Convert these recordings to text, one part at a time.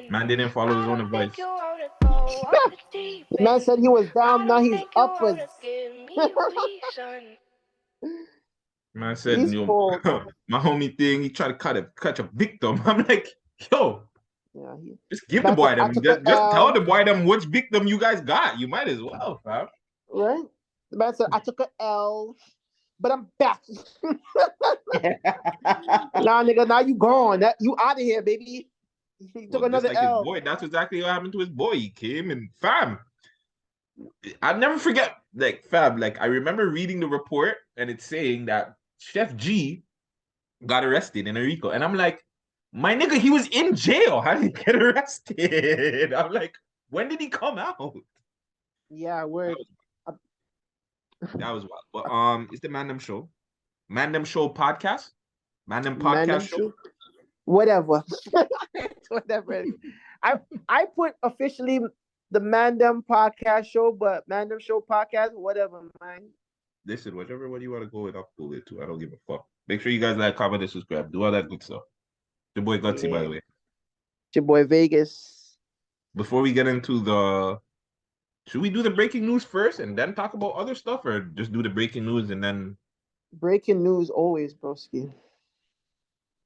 Man didn't follow his own advice. The man said he was down, now he's upwards. Man said, He's yo, cold. my homie thing, he tried to catch a victim. I'm like, yo, Yeah, just give the man said boy I them. took a Just tell L, the boy them which victim you guys got. You might as well, fam. right? The man said I took a L, but I'm back. Nah, nigga, now you gone. That you out of here, baby. You took Well, just another like his L. boy, that's exactly what happened to his boy. He came and fam. I'll never forget, like fam, like I remember reading the report and it's saying that Sheff G got arrested in RICO. And I'm like, my nigga, he was in jail. How did he get arrested? I'm like, when did he come out? Yeah, word. That was wild. But it's the Man Dem show. Man Dem show podcast. Man Dem Man, podcast them show. true. Whatever. Whatever. I I put officially the Man Dem podcast show, but Man Dem show podcast, whatever, man. Listen, whichever one you want to go with, I'll pull it too. I don't give a fuck. Make sure you guys like, comment, and subscribe. Do all that good stuff. Your boy Gutsy, by Yeah. the way. It's your boy Vegas. Before we get into the, should we do the breaking news first and then talk about other stuff, or just do the breaking news and then? Breaking news always, broski.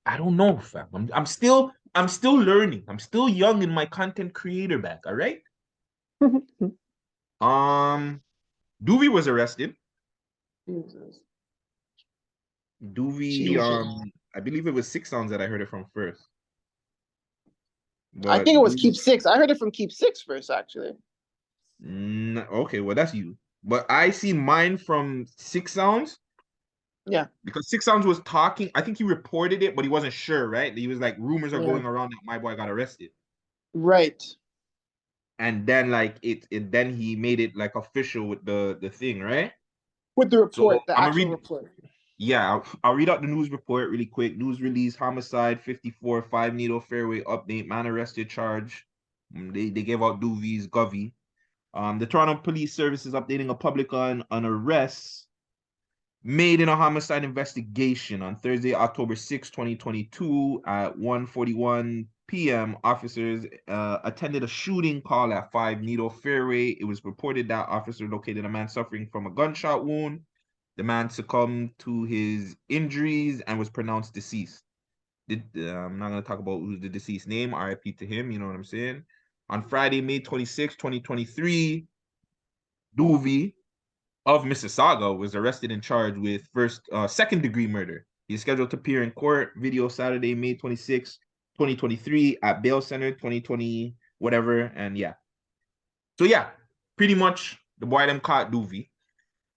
I don't know, fam. I'm still learning. I'm still young in my content creator bag. All right. Um, Duvy was arrested. Jesus. Duvy, Jesus. I believe it was 6 sounds that I heard it from first. I But think it was Keep Six. I heard it from Keep Six first, actually. okay, well that's you. But I see mine from 6 sounds. Yeah. Because 6 sounds was talking. I think he reported it, but he wasn't sure, right? He was like, rumors are Yeah. going around that my boy got arrested. Right. And then like then he made it like official with the thing, right? With the So report, the I'm gonna actual read. report. Yeah, I'll read out the news report really quick. News release: homicide, 54, 5 Needle Fairway update. Man arrested, charge. They gave out Duvy's Govy. The Toronto Police Service is updating a public on an arrest made in a homicide investigation on Thursday, October 6, 2022 at 1:41 p.m. Officers attended a shooting call at 5 Needle Fairway. It was reported that officer located a man suffering from a gunshot wound. The man succumbed to his injuries and was pronounced deceased. I'm not going to talk about who's the deceased name. RIP to him, you know what I'm saying? On Friday, May 26, 2023, Duvy of Mississauga was arrested and charged with second-degree murder. He's scheduled to appear in court. Video Saturday, May 26, 2023 at Bail Center, 2020, whatever. And yeah. So yeah, pretty much the boy them caught Duvy.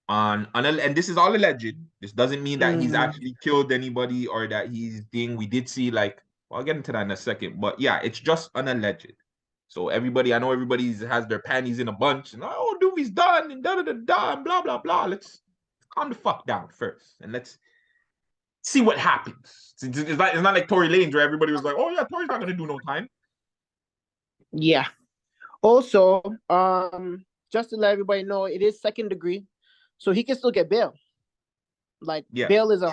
And this is all alleged. This doesn't mean that he's actually killed anybody or that he's thing. We did see like, well, I'll get into that in a second. But yeah, it's just an alleged. So everybody, I know everybody has their panties in a bunch and oh, Dovy's done and da da da da and blah blah blah. Let's calm the fuck down first and let's see what happens. It's not like Tory Lanez where everybody was like, oh yeah, Tory's not gonna do no time. Yeah. Also, just to let everybody know, it is second degree, so he can still get bail. Like Yeah. bail is a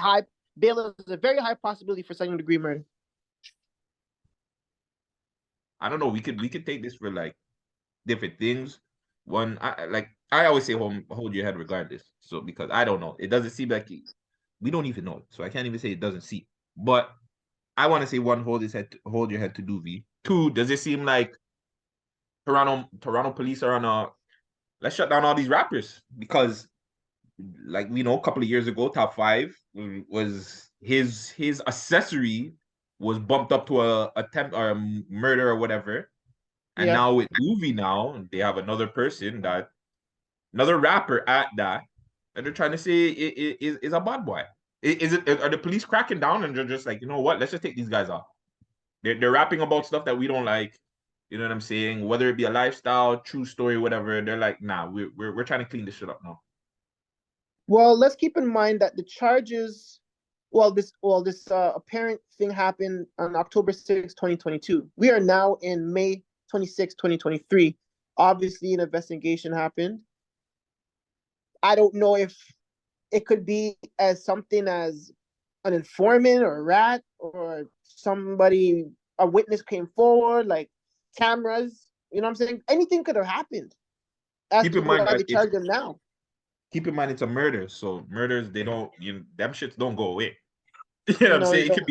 very high possibility for second degree murder. I don't know. We could take this for like different things. One, I always say, hold your head regardless. So because I don't know, it doesn't seem like we don't even know it. So I can't even say it doesn't seem. But I want to say one, hold your head to Duvy. Two, does it seem like Toronto police are on a let's shut down all these rappers because like we know a couple of years ago, top 5 was his accessory was bumped up to a attempt or a murder or whatever. And now with Duvy now, they have another rapper at that, and they're trying to say it is a bad boy. Are the police cracking down and they're just like, you know what, let's just take these guys off. They're rapping about stuff that we don't like. You know what I'm saying? Whether it be a lifestyle, true story, whatever. They're like, nah, we're trying to clean this shit up now. Well, let's keep in mind that the charges, this apparent thing happened on October 6, 2022. We are now in May 26, 2023. Obviously, an investigation happened. I don't know if it could be as something as an informant or a rat or somebody, a witness came forward, like cameras. You know what I'm saying? Anything could have happened as Keep to in mind why that they charge them now. it's a murder. So murders, they don't, them shits don't go away. You know what I'm No, they saying? don't.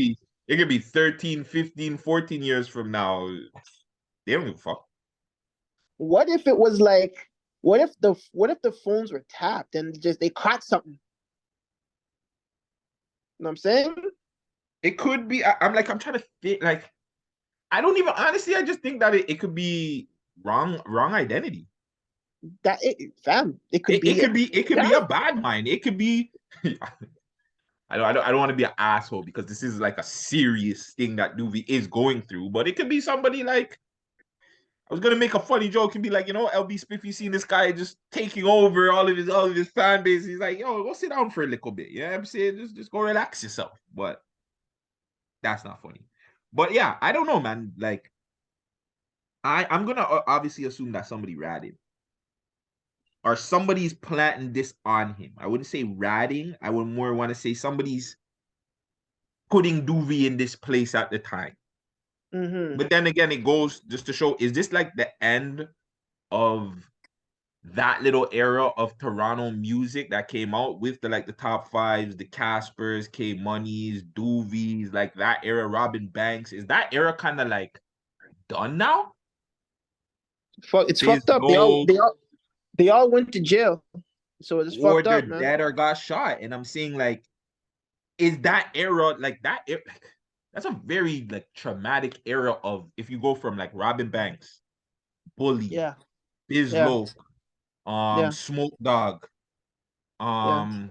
It could be 13, 15, 14 years from now. They don't give a fuck. What if it was like, what if the phones were tapped and just they caught something? You know what I'm saying? It could be. I'm trying to think. Like, I don't even honestly. I just think that it could be wrong identity. That it, fam, it could It be, could be yeah. a bad mind. It could be. I don't want to be an asshole because this is like a serious thing that Duvy is going through. But it could be somebody like, I was gonna make a funny joke and be like, LB Spiffy seen this guy just taking over all of his fan base. He's like, yo, go sit down for a little bit. You know what I'm saying? Just go relax yourself. But that's not funny. But yeah, I don't know, man. Like, I'm gonna obviously assume that somebody ratted or somebody's planting this on him. I wouldn't say ratting. I would more want to say somebody's putting Duvy in this place at the time. Mm-hmm. But then again, it goes just to show: is this like the end of that little era of Toronto music that came out with the top fives, the Caspers, K Monies, Doovies, like that era, Robin Banks? Is that era kind of like done now? It's Biz fucked up. Gold, They all went to jail, so it's or fucked they're up, man. dead or got shot. And I'm saying, like, is that era like that? That's a very like traumatic era of, if you go from like Robin Banks, Bully, Yeah, Biz yeah, Loke, yeah, Smoke Dog, yeah. um,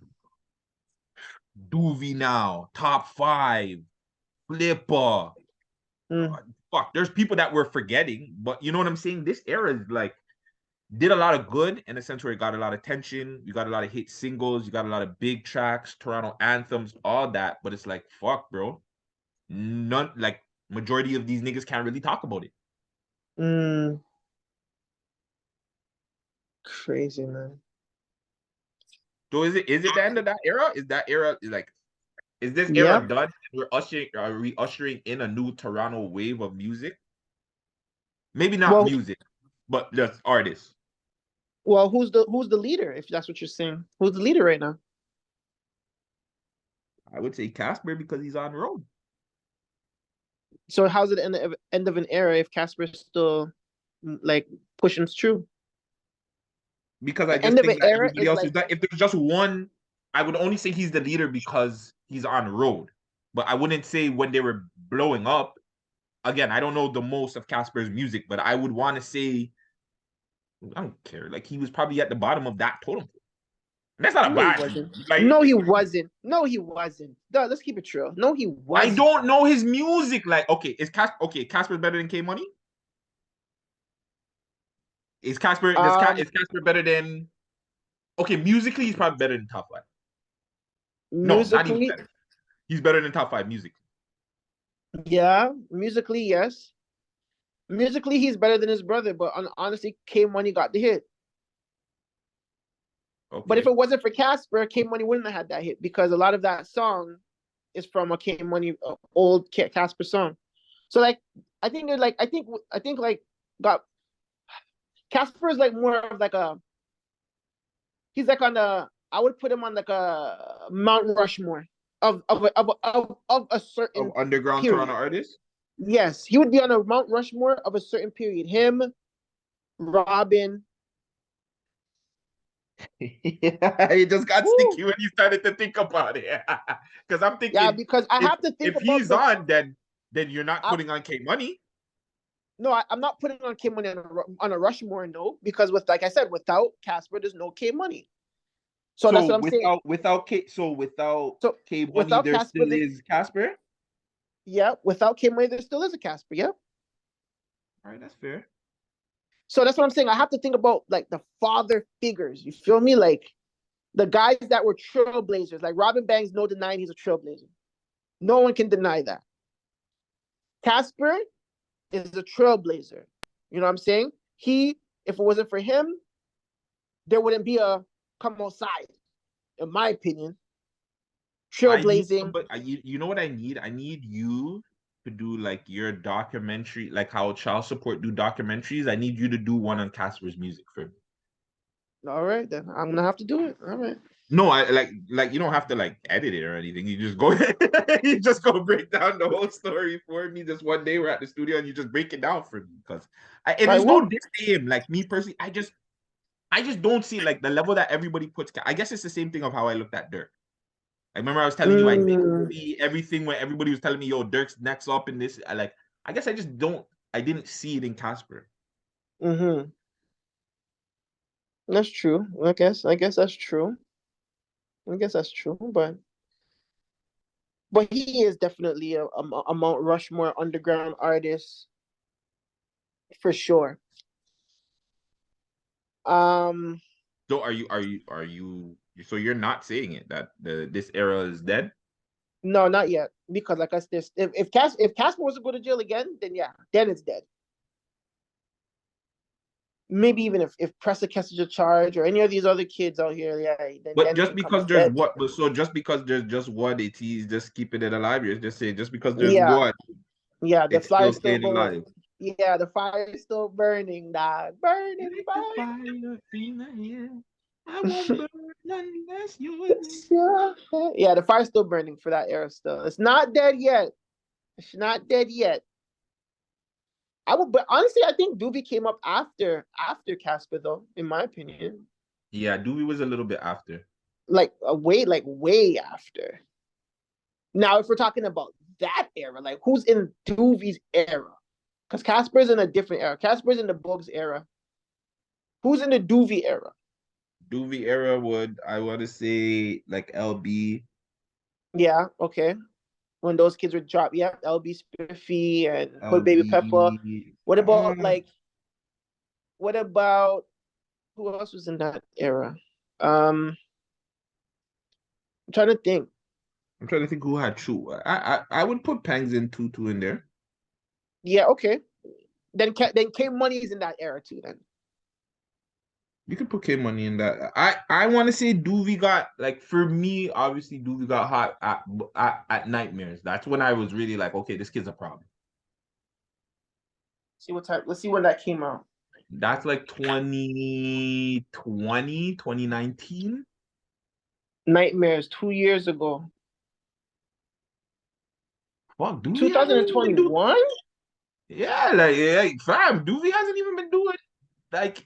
Doovie now, top five, Flipper. Mm. Fuck, there's people that we're forgetting, but you know what I'm saying? This era is like did a lot of good in a sense where it got a lot of attention. You got a lot of hit singles, you got a lot of big tracks, Toronto anthems, all that. But it's like, fuck, bro. None, like, majority of these niggas can't really talk about it. Mm. Crazy, man. So is it the end of that era? Is that era like, is this Yeah. era done? Are we ushering in a new Toronto wave of music? Maybe not Well, music, but just artists. who's the leader? If that's what you're saying, who's the leader right now? I would say Casper because he's on the road. So how's it end of an era if Casper's still like pushing through? Because I The end just of an think that era everybody is else is like, that. If there's just one, I would only say he's the leader because he's on the road. But I wouldn't say when they were blowing up. Again, I don't know the most of Casper's music, but I would want to say, I don't care. Like, he was probably at the bottom of that totem. And that's not a no, he bad thing. wasn't. Like, No, he wasn't. No, he wasn't. Duh, let's keep it true. No, he I wasn't. don't know his music. Like, okay, Casper better than K Money? Um, Is Casper better than, okay, musically he's probably better than top five. No, not even musically, better. He's better than top five music. yeah, musically, yes. Musically, he's better than his brother, but honestly, K Money got the hit. But if Okay. it wasn't for Casper, K Money wouldn't have had that hit because a lot of that song is from a K Money old Casper song. So like, I think like got Casper is like more of like a, he's like on the, I would put him on like a Mount Rushmore of a Of certain underground Toronto period. artists? Yes, he would be on a Mount Rushmore of a certain period. Him, Robin. Yeah, it just got Woo. sticky when you started to think about it. Because I'm Yeah, thinking, because I if have to think if about he's the. on, then you're not I, putting on K Money. no, I'm not putting on K Money on a Rushmore, no, because with like I said, without Casper, there's no K Money. So that's So what I'm saying. without So K Money, without there Casper, still is Casper. without K Money, there still is a Casper. Yeah. All right, that's fair. So that's what I'm saying. I have to think about like the father figures. You feel me? Like the guys that were trailblazers, like Robin Banks, no denying he's a trailblazer. No one can deny that. Casper is a trailblazer. You know what I'm saying? If it wasn't for him, there wouldn't be a come outside, in my opinion. trailblazing. You know what I need? I need you to do like your documentary, like how child support do documentaries. I need you to do one on Casper's music for me. All right, then I'm gonna have to do it. All right. No, I like you don't have to like edit it or anything. You just go you just go break down the whole story for me. Just one day we're at the studio and you just break it down for me. Because and I there's no will. diss to him. Like me personally, I just don't see like the level that everybody puts. I guess it's the same thing of how I looked at Dirk. I remember I was telling you I didn't Mm, see everything when everybody was telling me, yo, Dirk's next up in this. I guess I didn't see it in Casper. mm-hmm. That's true. I guess that's true. I guess that's true. But he is definitely a Mount Rushmore underground artist for sure. Um, So so you're not saying it that this era is dead? no, not yet. Because like I said, if Casper was to go to jail again, then yeah, then it's dead. Maybe even if Pressa catches a charge or any of these other kids out here, yeah, But then it just becomes because there's dead. what, so just because there's just one, he's just keeping it alive. You're just saying just because there's Yeah, one, yeah, the it's still fire's still staying going. alive. Yeah, the fire is still burning, dog. You Burning, like the burning. fire in the air. I won't burn unless you're Yeah, the fire's still burning for that era still. It's not dead yet. It's not dead yet. But honestly, I think Duvy came up after Casper, though, in my opinion. Yeah, Dewey was a little bit after. Like way after. Now, if we're talking about that era, like who's in Duvy's era? Because Casper's in a different era. Casper's in the Bugs era. Who's in the Duvy era? Dewey era would I want to say like LB, Yeah, okay. When those kids would drop, yeah, LB Spiffy and Hood Baby Pepper. LB. What about like what about who else was in that era? I'm trying to think. I'm trying to think who had True. I would put Pangs in Tutu in there. Yeah, okay. Then K Money's in that era too. Then You could put K Money in that. I want to say Duvy got like for me. Obviously, Duvy got hot at Nightmares. That's when I was really like, okay, this kid's a problem. see what time. Let's see when that came out. That's like 2020, 2019. Nightmares 2 years ago. Fuck, Duvy hasn't even been doing. 2021. Yeah, fam, Duvy hasn't even been doing like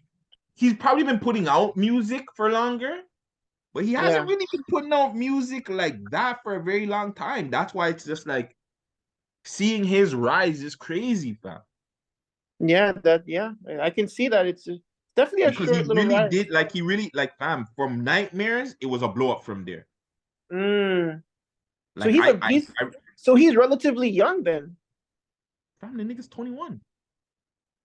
he's probably been putting out music for longer, but he hasn't Yeah, really been putting out music like that for a very long time. That's why it's just like seeing his rise is crazy, fam. yeah. I can see that it's definitely a Because short little ride. he really like fam from Nightmares, it was a blow up from there. Mm. So Like he's relatively young then. fam, the nigga's 21.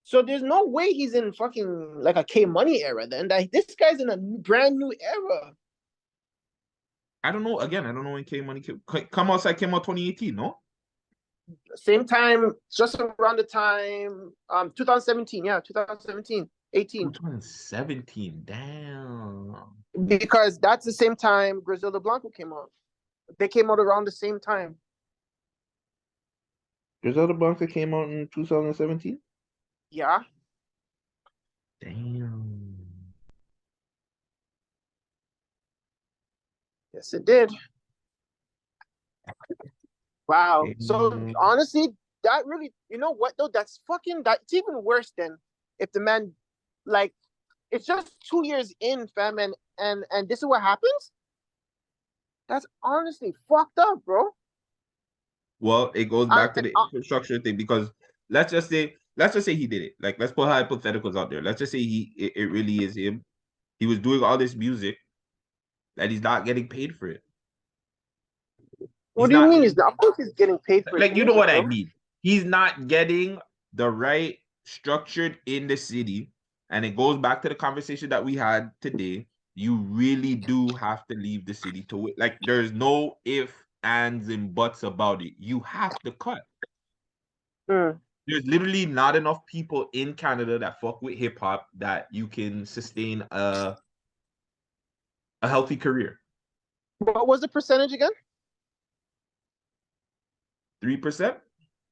So there's no way he's in fucking like a K Money era then. That this guy's in a brand new era. I don't know. Again, I don't know when K Money come outside came out 2018, no? Same time, just around the time 2017, yeah, 2017, 18. 2017. Damn. Because that's the same time Griselda Blanco came out. They came out around the same time. Griselda Blanca came out in 2017. Yeah. Damn. Yes, it did. Wow. So Damn. honestly, that really, you know what though? That's even worse than if the man, like, it's just 2 years in, fam, and this is what happens. That's honestly fucked up, bro. Well, it goes I, back to the infrastructure thing because let's just say he did it. Like let's put hypotheticals out there. Let's just say it really is him. He was doing all this music and he's not getting paid for it. what He's do you not mean? getting Of course, he's getting paid for his like you know music, what I bro. mean. He's not getting the right structured in the city. And it goes back to the conversation that we had today. You really do have to leave the city to it. Like there's no if, ands, and buts about it. You have to cut. Mm. There's literally not enough people in Canada that fuck with hip hop that you can sustain a healthy career. What was the percentage again? 3%?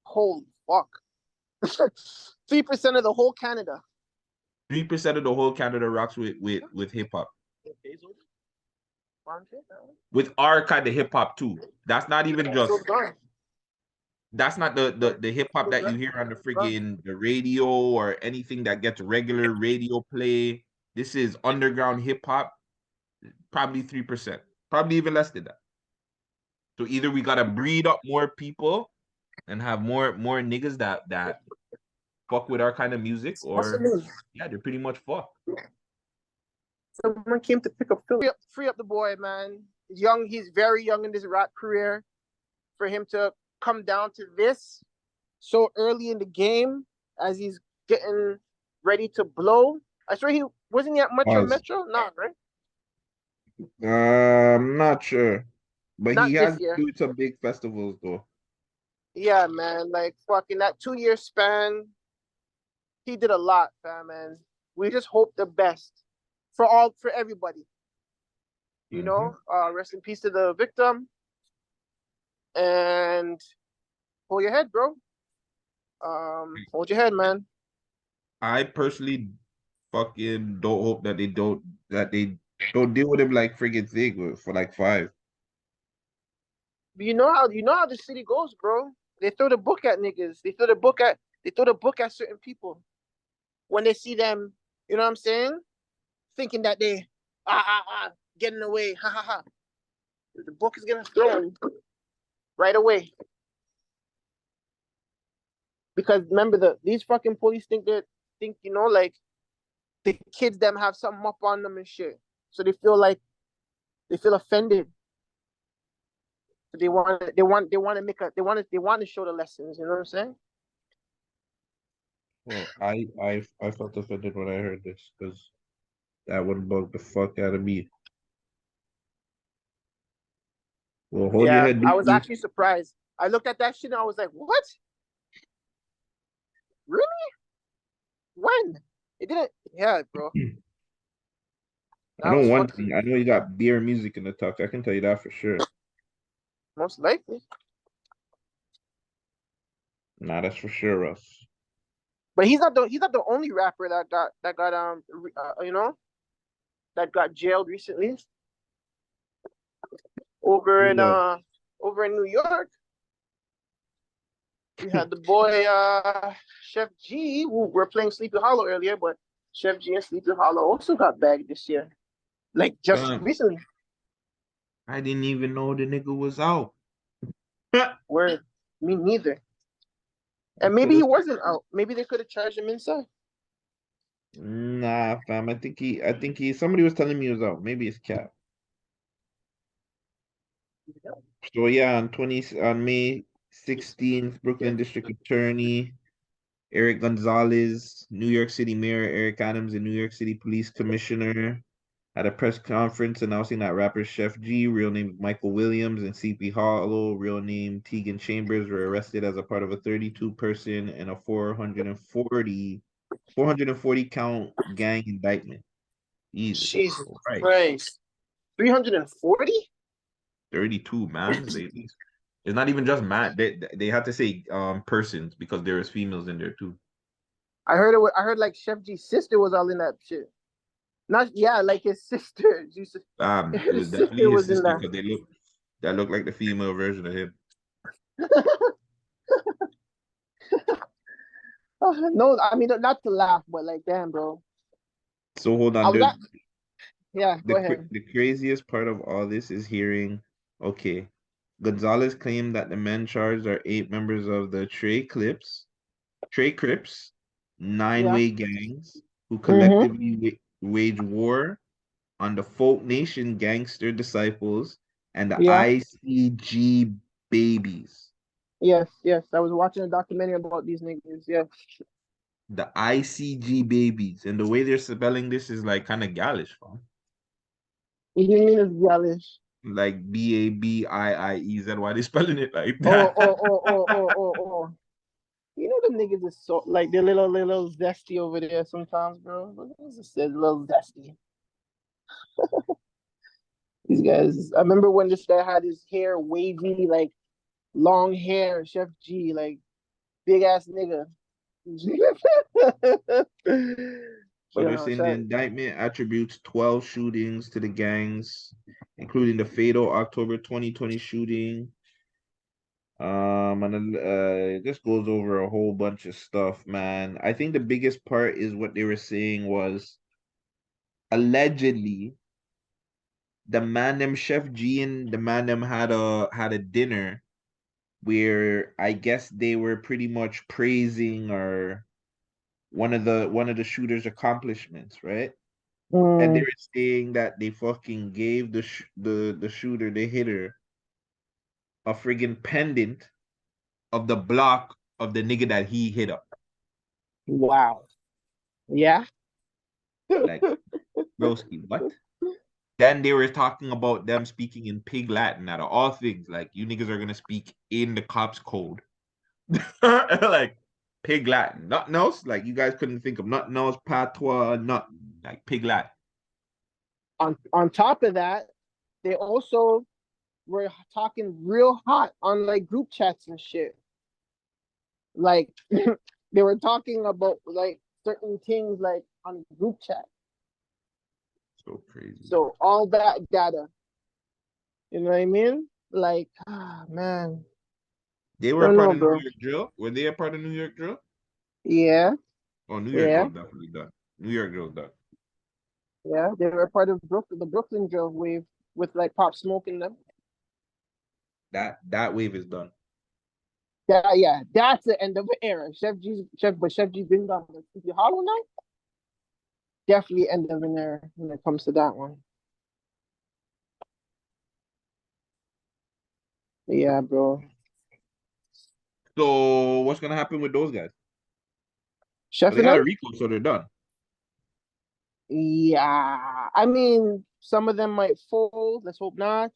Holy fuck. 3% of the whole Canada. 3% of the whole Canada rocks with hip hop. With our kind of hip hop too. That's not even just. That's not the hip hop that you hear on the friggin' the radio or anything that gets regular radio play. This is underground hip hop. Probably 3%. Probably even less than that. So either we gotta breed up more people and have more niggas that fuck with our kind of music, or yeah, they're pretty much fucked. Someone came to pick up Philly. Free up the boy, man. He's young. He's very young in his rap career. For him to come down to this so early in the game as he's getting ready to blow. I swear he wasn't at Metro. Nah, right? I'm not sure, but Not he this has year. done some big festivals though. Yeah, man. Like fucking that 2-year span, he did a lot, fam, man. We just hope the best for everybody. You know, rest in peace to the victim. And hold your head, bro. Hold your head, man. I personally fucking don't hope that they don't deal with him like friggin' thing for like 5. You know how the city goes, bro. They throw the book at niggas. They throw the book at certain people when they see them. You know what I'm saying? Thinking that they getting away. Ha ha ha. The book is gonna throw them right away. Because remember these fucking police think you know, like the kids them have something up on them and shit. So they feel offended. So they want to show the lessons, you know what I'm saying? Well, I felt offended when I heard this because that would bug the fuck out of me. Well, hold your head, I was Dookie. actually surprised. I looked at that shit and I was like, what? Really? When? It didn't. Yeah, bro. I know one thing. I know you got beer music in the talks. I can tell you that for sure. Most likely. Nah, that's for sure, Russ. But he's not the only rapper that got you know, that got jailed recently. Over in New York. We had the boy Sheff G, who we're playing Sleepy Hollow earlier, but Sheff G and Sleepy Hollow also got bagged this year. Like just recently. I didn't even know the nigga was out. Word. Me neither. And maybe he wasn't out. Maybe they could have charged him inside. Nah, fam. I think somebody was telling me he was out. Maybe it's Cap. So yeah, on May 16th, Brooklyn District Attorney Eric Gonzalez, New York City Mayor Eric Adams, and New York City Police Commissioner at a press conference announcing that rapper Sheff G, real name Michael Williams, and CP Hollow, real name Tegan Chambers, were arrested as a part of a 32-person and a 440 count gang indictment. Jesus Christ. 340? 32, man. It's not even just man. They had to say persons because there was females in there too. I heard like Sheff G's sister was all in that shit. Like his sister. It was definitely his sister because that looked like the female version of him. No, I mean not to laugh, but like damn, bro. So hold on, go ahead. The craziest part of all this is hearing, okay, Gonzalez claimed that the men charged are 8 members of the Trey Crips, 9-way gangs who collectively wage war on the Folk Nation gangster disciples and the ICG babies. Yes. I was watching a documentary about these niggas. Yeah. The ICG babies. And the way they're spelling this is like kind of gallish, fam. What do you mean it's gallish? Like BABIIEZ. Why they spelling it like that? Oh. You know them niggas is so like they're little zesty over there sometimes, bro. It says little zesty. These guys. I remember when this guy had his hair wavy, like long hair, Sheff G, like big ass nigga. So But they're saying the indictment attributes 12 shootings to the gangs, including the fatal October 2020 shooting. And this goes over a whole bunch of stuff, man. I think the biggest part is what they were saying was allegedly the Man Dem Sheff G and the Man Dem had a dinner where I guess they were pretty much praising or one of the shooter's accomplishments, right? And they mm, were saying that they fucking gave the shooter, the hitter, a friggin' pendant of the block of the nigga that he hit up. wow. Yeah. Like, broski, what? Then they were talking about them speaking in pig Latin out of all things. Like, you niggas are gonna speak in the cops code. Like pig Latin. Nothing else. Like you guys couldn't think of nothing else, patois, nothing. Like pig Latin. On top of that, they also were talking real hot on like group chats and shit. Like they were talking about like certain things like on group chat. So crazy. So all that data, you know what I mean? Like, ah, man, They were a don't part know, of New bro. York drill. Were they a part of New York drill? Yeah, Oh, New York yeah, drill definitely done. New York drill done. yeah. They were part of the Brooklyn drill wave with like Pop Smoke in them. That wave is done. Yeah, that's the end of the era. Chef G's been gone. If you Hollow now, definitely end of an era when it comes to that one. Yeah, bro. So what's gonna happen with those guys? But Chef they and got a them. Rico, so they're done. Yeah, I mean, some of them might fold. Let's hope not.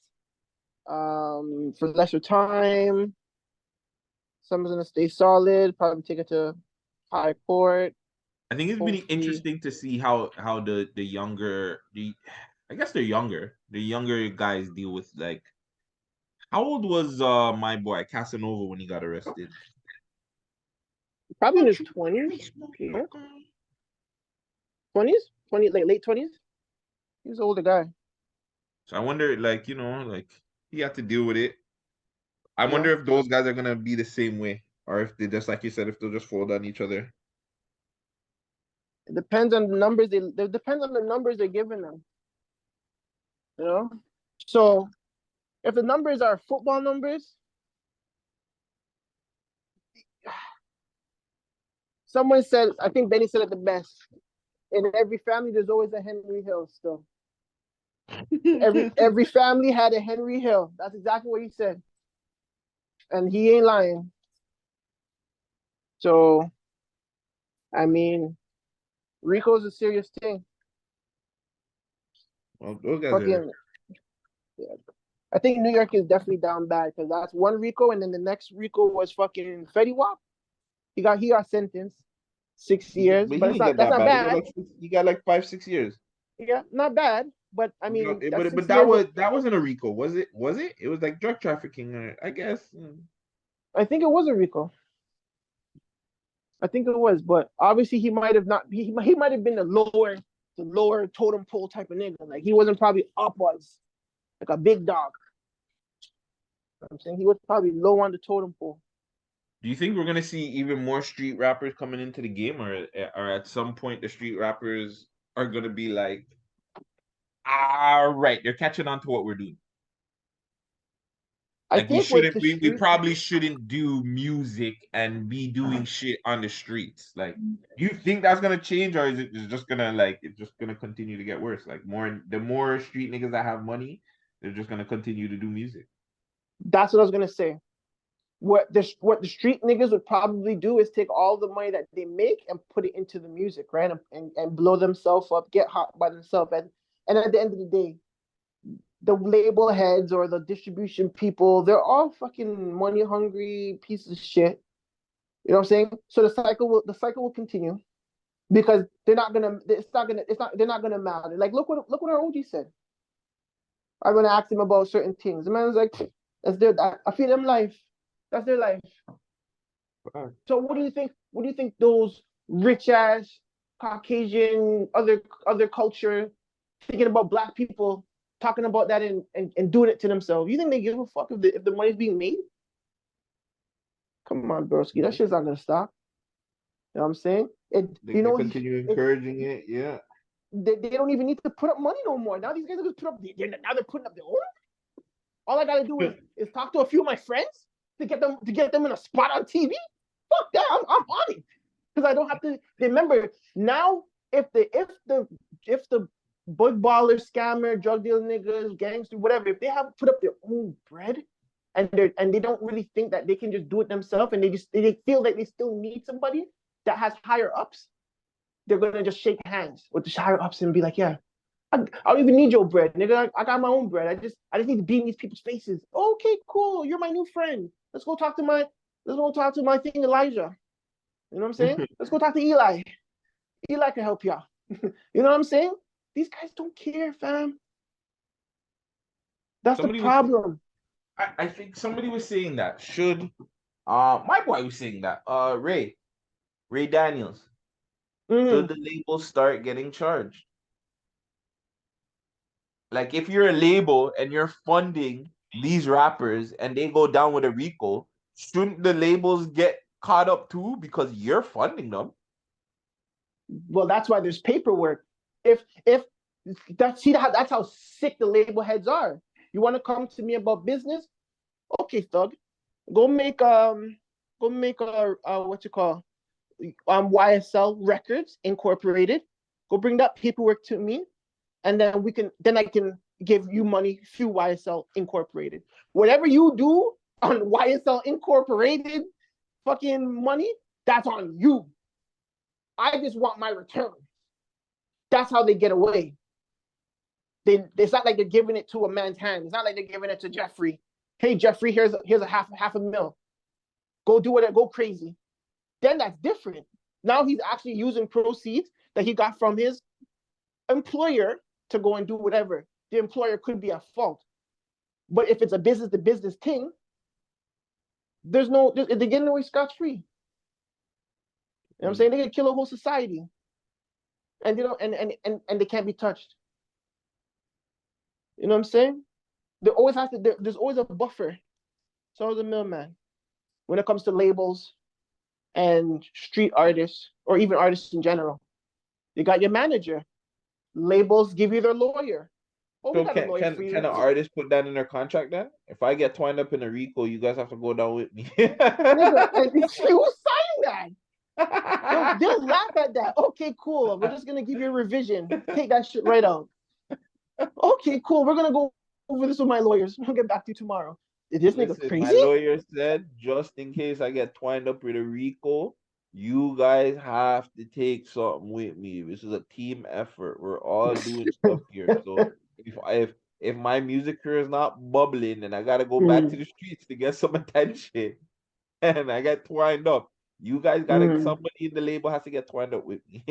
For lesser time. Some is gonna stay solid. Probably take it to high court. I think it's really Hopefully, interesting to see how the younger the I guess they're younger. The younger guys deal with like how old was my boy Casanova when he got arrested? probably in What his you 20s. smoke Yeah, your gun? 20s, 20 like late 20s. He's an older guy. So I wonder, like, like he had to deal with it. I Yeah, wonder if those guys are gonna be the same way, or if they just like you said, if they'll just fold on each other. it depends on the numbers they depends on the numbers they're giving them. You know, so if the numbers are football numbers, someone said, I think Benny said it the best. In every family, there's always a Henry Hill. Still, every family had a Henry Hill. That's exactly what he said, and he ain't lying. So, I mean, Rico's a serious thing. Well, those guys are. Fucking, yeah. I think New York is definitely down bad because that's one Rico, and then the next Rico was fucking Fetty Wap. He got sentenced 6 years, But he but it's didn't not get that's that not bad. bad. He got like 5, 6 years. Yeah, not bad. But I mean, that's But 6 years. that wasn't a Rico, was it? Was it? It was like drug trafficking, I guess. I think it was a Rico. I think it was, but obviously he might have not. He might have been the lower totem pole type of nigga. Like he wasn't probably upwards like a big dog. You know what I'm saying he was probably low on the totem pole. Do you think we're gonna see even more street rappers coming into the game, or at some point the street rappers are gonna be like, all right, they're catching on to what we're doing. I Like we think with shouldn't, the we street, probably shouldn't do music and be doing shit on the streets. Like, do you think that's gonna change, or is it just gonna like it's just gonna continue to get worse? Like the more street niggas that have money, they're just gonna continue to do music. that's what I was gonna say. What the street niggas would probably do is take all the money that they make and put it into the music, right? And blow themselves up, get hot by themselves, and at the end of the day, the label heads or the distribution people, they're all fucking money hungry pieces of shit. You know what I'm saying? So the cycle will continue because they're not gonna matter. Like look what our OG said. I'm gonna ask him about certain things. The man was like, that's their I feel them life. That's their life. So what do you think? What do you think those rich ass Caucasian other culture thinking about black people talking about that and doing it to themselves? You think they give a fuck if the money's being made? Come on, broski, that shit's not gonna stop. You know what I'm saying? They continue encouraging it. Yeah. They don't even need to put up money no more. Now these guys are just put up. Now they're putting up their own. All I gotta do is talk to a few of my friends to get them in a spot on TV. Fuck that, I'm on it because I don't have to. Remember now, if the bug baller, scammer, drug dealer niggas, gangster, whatever, if they have put up their own bread and they don't really think that they can just do it themselves and they feel like they still need somebody that has higher ups, they're gonna just shake hands with the higher ups and be like, yeah, I don't even need your bread, nigga. I got my own bread. I just need to be in these people's faces. Okay, cool. You're my new friend. Let's go talk to my thing, Elijah. You know what I'm saying? Let's go talk to Eli. Eli can help y'all. You know what I'm saying? These guys don't care, fam. That's the problem. I think somebody was saying that. My boy was saying that. Ray Daniels. Should the label start getting charged? Like if you're a label and you're funding these rappers and they go down with a RICO, shouldn't the labels get caught up too because you're funding them? Well, that's why there's paperwork. If that's how sick the label heads are. You want to come to me about business? Okay, thug. Go make a what you call YSL Records Incorporated. Go bring that paperwork to me, and then I can give you money through YSL Incorporated. Whatever you do on YSL Incorporated fucking money, that's on you. I just want my return. That's how they get away. It's not like they're giving it to a man's hand. It's not like they're giving it to Jeffrey. Hey, Jeffrey, here's a half a mil. Go do it. Go crazy. Then that's different. Now he's actually using proceeds that he got from his employer to go and do whatever. The employer could be at fault. But if it's a business to business thing, they're getting away scotch-free. You know what I'm saying? They can kill a whole society. And and they can't be touched. You know what I'm saying? There's always a buffer. So is a middleman when it comes to labels and street artists or even artists in general. You got your manager. Labels give you their lawyer. Oh, so can an artist put that in their contract then? If I get twined up in a RICO, you guys have to go down with me. Nigga, who signed that? They'll laugh at that. Okay, cool. We're just gonna give you a revision. Take that shit right out. Okay, cool. We're gonna go over this with my lawyers. We'll get back to you tomorrow. Is this nigga crazy? My lawyer said, just in case I get twined up with a RICO, you guys have to take something with me. This is a team effort. We're all doing stuff here. So if my music career is not bubbling, then I gotta go back to the streets to get some attention, and I get twined up. You guys gotta somebody in the label has to get twined up with me.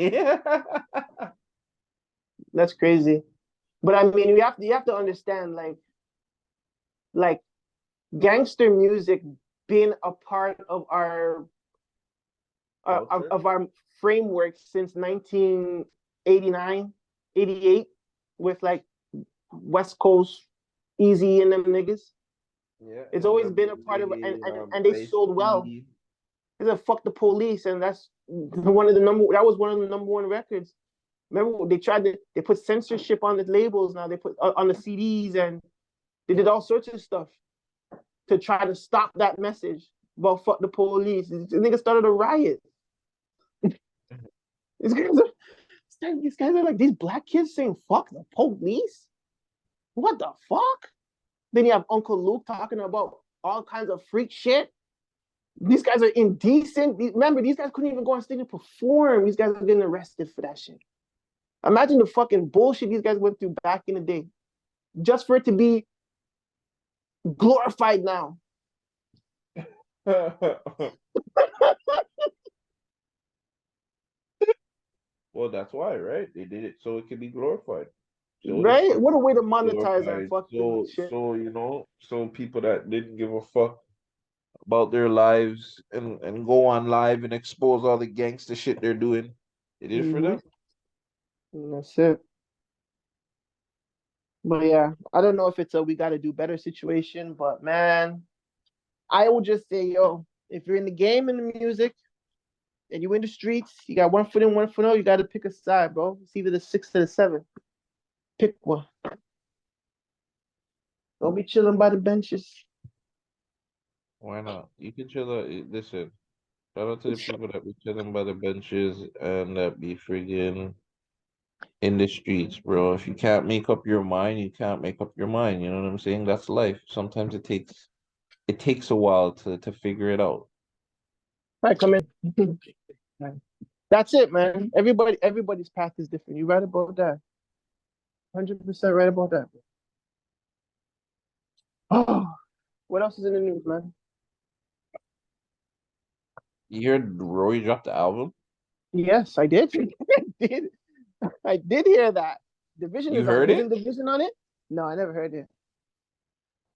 That's crazy. But I mean, you have to understand, like gangster music being a part of our framework since 1989, 88, with like West Coast Easy and them niggas. Yeah, it's always been a part of it, and they sold well. It's a fuck the police, and that was one of the number one records. Remember they put censorship on the labels now, they put on the CDs, and they did all sorts of stuff to try to stop that message about fuck the police. The nigga started a riot. These guys are like, these black kids saying fuck the police? What the fuck? Then you have Uncle Luke talking about all kinds of freak shit. These guys are indecent. Remember, these guys couldn't even go on stage and perform. These guys are getting arrested for that shit. Imagine the fucking bullshit these guys went through back in the day. Just for it to be glorified now. Well, that's why, right? They did it so it can be glorified. So right? What a way to monetize our fucking shit. So, so people that didn't give a fuck about their lives and go on live and expose all the gangster shit they're doing. It is for them. That's it. But yeah, I don't know if it's a we got to do better situation, but man, I will just say, yo, if you're in the game and the music and you in the streets, you got 1 foot in, 1 foot out, you got to pick a side, bro. It's either the 6 or the 7. Pick one. Don't be chilling by the benches. Why not? You can chill out. Listen, shout out to the people that be chilling by the benches and that be friggin' in the streets, bro. If you can't make up your mind, you can't make up your mind. You know what I'm saying? That's life. Sometimes it takes a while to figure it out. All right, come in. That's it, man. Everybody's path is different. You right about that. 100% right about that. Oh, what else is in the news, man? You heard Rory dropped the album? Yes, I did. I did. I did hear that. Division You is on. heard Isn't it? Division on it? No, I never heard it.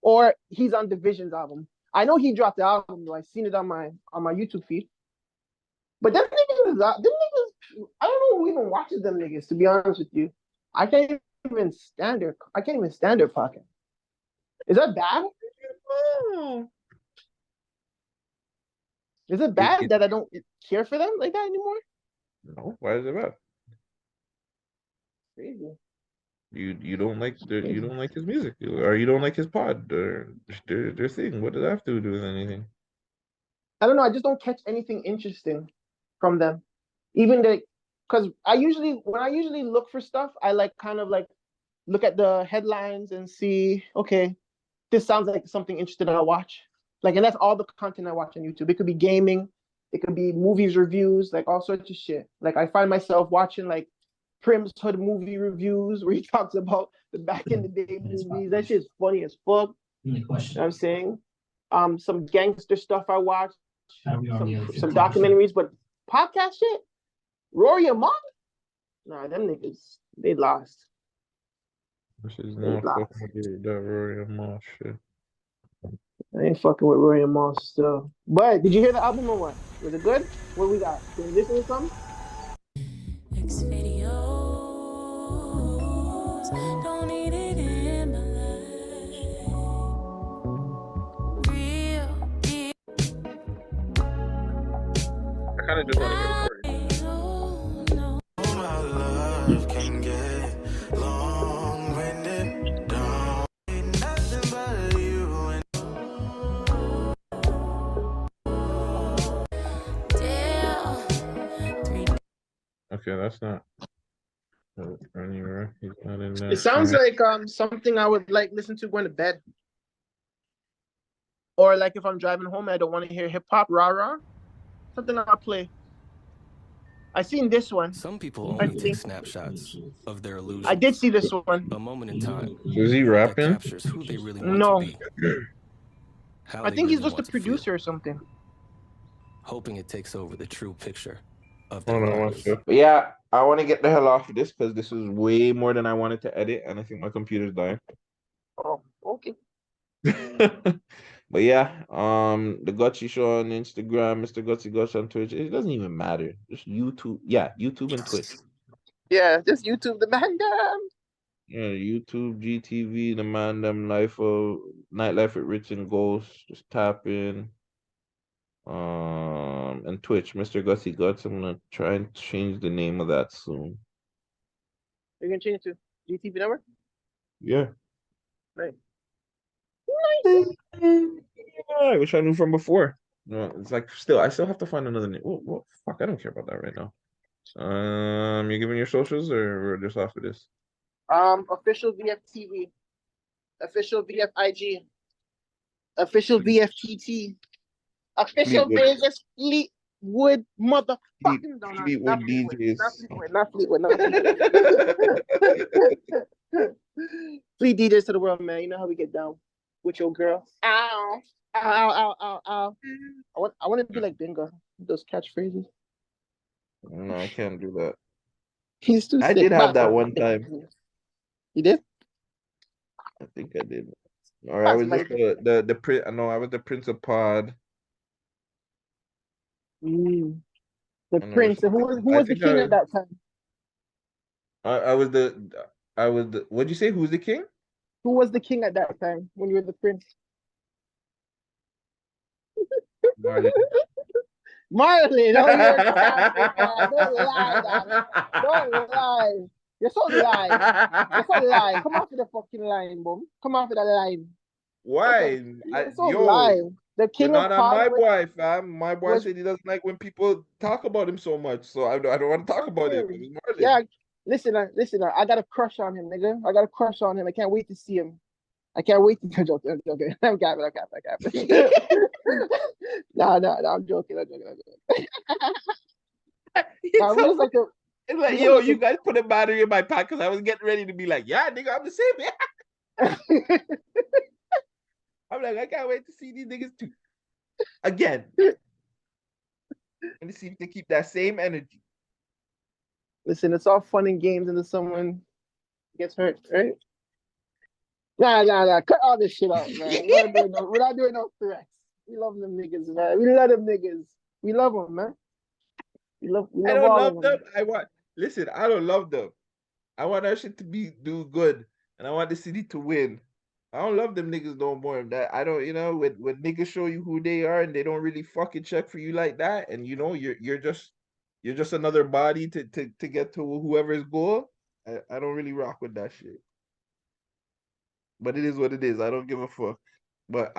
Or he's on Division's album. I know he dropped the album though. I seen it on my YouTube feed. But them niggas, I don't know who even watches them niggas. To be honest with you, I can't even stand their pocket. Is that bad? Is it bad that I don't care for them like that anymore? No, why is it bad? Crazy. You don't like his music, or you don't like his pod, or their thing. What does that have to do with anything? I don't know. I just don't catch anything interesting from them. Even because when I usually look for stuff, I like kind of like look at the headlines and see, okay, this sounds like something interesting I'll watch. Like, and that's all the content I watch on YouTube. It could be gaming, it could be movies reviews, like all sorts of shit. Like I find myself watching like Prim's Hood movie reviews where he talks about the back in the day movies. That shit's funny as fuck. You know what I'm saying? Some gangster stuff I watch, some documentaries, but podcast shit. Rory and Mal? Nah, them niggas, they lost. This is not fucking with that Rory Mal shit. I ain't fucking with Rory and Mal still. But did you hear the album or what? Was it good? What we got? Can you listen to something? Don't need it in my life. I kind of just want to hear Rory. Okay, that's not anywhere. He's not in there. It sounds like something I would like listen to going to bed. Or like if I'm driving home and I don't want to hear hip hop, rah. Something I'll play. I seen this one. Some people only take snapshots of their illusions. I did see this one. A moment in time. Is he rapping? That captures who they really want No. to be. I think he's just a producer or something. Hoping it takes over the true picture of Hold their on one lives. second. But yeah, I want to get the hell off of this because this is way more than I wanted to edit, and I think my computer's dying. Oh, okay. But yeah, the Gutsy Show on Instagram, Mr. Gutsy Guts on Twitch. It doesn't even matter. Just YouTube. Yeah, YouTube and Twitch. Yeah, just YouTube the Man Dem. Yeah, YouTube, GTV, the Man Dem Nightlife with Rich and Ghost. Just tap in. And Twitch, Mr. Gutsy Guts. I'm gonna try and change the name of that soon. You're gonna change it to GTV number? Yeah. Right. Yeah, I wish I knew from before. No, it's like I still have to find another name. Well, fuck, I don't care about that right now. You giving your socials or we're just off of this? Official VFTV, official VFIG, official VFTT, official Vegas Fleetwood motherfucking Fleetwood DJs. Not Fleetwood. Fleet DJs to the world, man. You know how we get down with your girl. Ow. I want to be like Bingo. Those catchphrases. No, I can't do that. He's too sick. I did have that one time. You did? I think I did. Or I was just the prince. No, I was the Prince of Pod. Mm. The I never prince. saw And that. who I was the think king at that time? I was the what'd you say? Who's the king? Who was the king at that time when you were the prince? Marlon. Marley, no, you're capping, man. Don't lie, man. Don't lie. You're so lie. You're so lie. Come off of the fucking line, boom. Come off of the line. Why? You're so Yo, lie. The you're king of not on my Hollywood boy, fam. My boy was said he doesn't like when people talk about him so much, so I don't want to talk about him. okay. It was Marlon. Yeah, listen, listen. I got a crush on him, nigga. I got a crush on him. I can't wait to see him. I can't wait to I'm joking. I'm joking. I'm capping. No, I'm joking. I'm joking. I'm joking. It's Nah, we so just like to it's we like, just yo, like you guys put a battery in my pack because I was getting ready to be like, yeah, nigga, I'm the same. to I'm like, I can't wait to see these niggas too. Again. And to see if they keep that same energy. listen. It's all fun and games until someone gets hurt, right? Nah. Cut all this shit out, man. We're not doing no threats. We love them niggas, man. We love them niggas. We love them, man. We I love don't all love of them. them. Listen, I don't love them. I want our shit to do good. And I want the city to win. I don't love them niggas no more. That I don't, when niggas show you who they are and they don't really fucking check for you like that, and you're just another body to get to whoever's goal. I don't really rock with that shit. But it is what it is. I don't give a fuck. But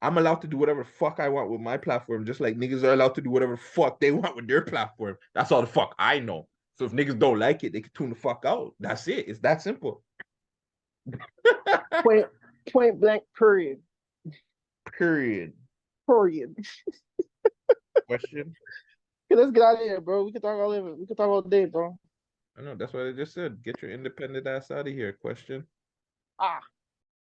I'm allowed to do whatever fuck I want with my platform, just like niggas are allowed to do whatever fuck they want with their platform. That's all the fuck I know. So if niggas don't like it, they can tune the fuck out. That's it. It's that simple. Point point blank. Period. Period. Period. Question. Okay, let's get out of here, bro. We can talk all over. We can talk all day, bro. I know that's what I just said. Get your independent ass out of here. Question. Ah.